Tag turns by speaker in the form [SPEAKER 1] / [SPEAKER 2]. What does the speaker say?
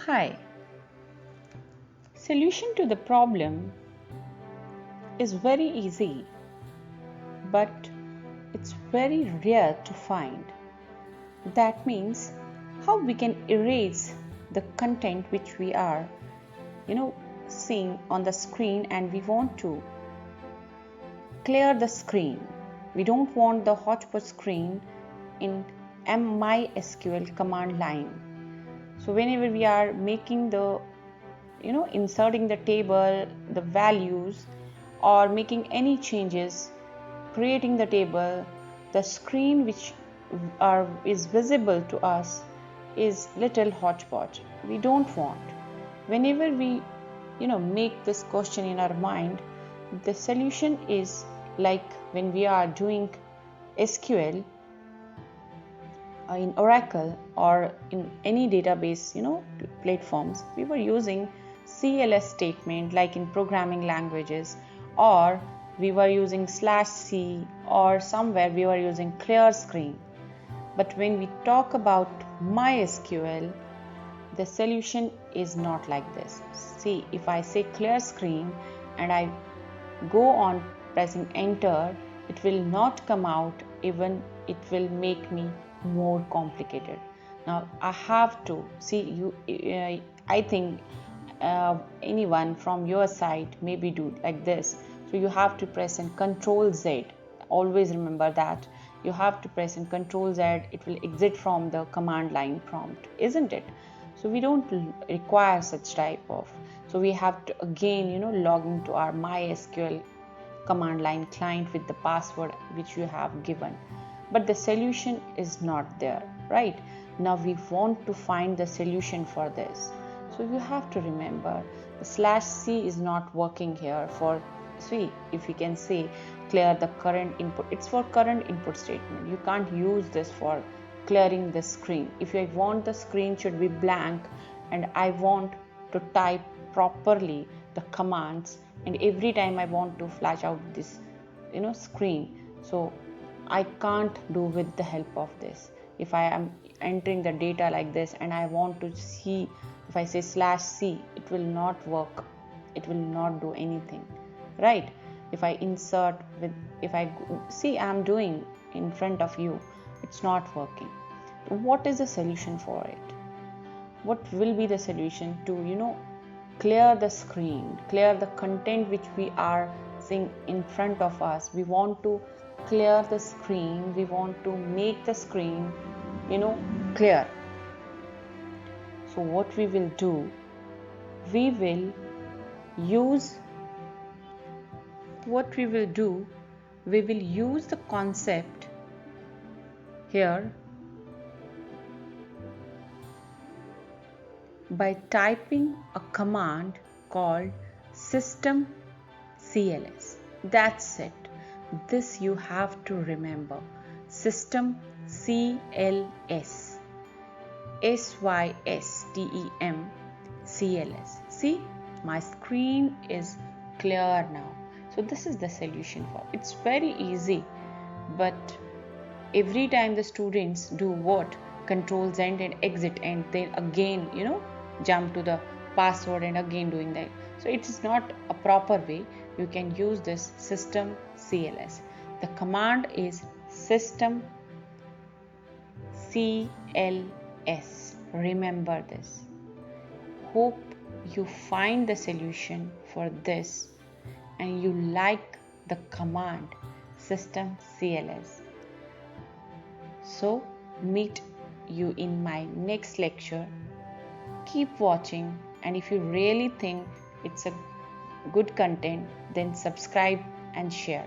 [SPEAKER 1] Hi. Solution to the problem is very easy, but it's very rare to find. That means how we can erase the content which we are, seeing on the screen, and we want to clear the screen. We don't want the hotspot screen in MySQL command line. So whenever we are making the inserting the table, the values, or making any changes, creating the table, the screen which is visible to us is little hotspot. We don't want. Whenever we make this question in our mind, the solution is like when we are doing SQL in Oracle or in any database platforms, we were using CLS statement like in programming languages, or we were using /c, or somewhere we were using clear screen. But when we talk about MySQL, the solution is not like this. See, if I say clear screen and I go on pressing enter, it will not come out, even it will make me more complicated. Now I have to see you. I think anyone from your side maybe do like this. So you have to press and Control Z. Always remember that you have to press and Control Z. It will exit from the command line prompt, isn't it? So we don't require such type of. So we have to again log into our MySQL command line client with the password which you have given. But the solution is not there, right? Now we want to find the solution for this. So you have to remember the /c is not working here for, see, if we can say clear the current input, it's for current input statement. You can't use this for clearing the screen. If I want the screen should be blank and I want to type properly the commands, and every time I want to flash out this screen, so I can't do with the help of this. If I am entering the data like this and I want to see, if I say /c, it will not work. It will not do anything, right? If I insert with, if I see I'm doing in front of you, it's not working. What is the solution for it? What will be the solution to clear the screen, clear the content which we are seeing in front of us? We want to clear the screen. We want to make the screen clear. So what we will do, we will use the concept here by typing a command called system CLS. That's it. This you have to remember. System CLS. SYSTEM CLS. See, my screen is clear now. So this is the solution for it. It's very easy, but every time the students do what? Control Z and exit, and then again jump to the password and again doing that. So it is not a proper way. You can use this system CLS. The command is system CLS. Remember this. Hope you find the solution for this and you like the command system CLS. So meet you in my next lecture. Keep watching, and if you really think it's a good content, then subscribe and share.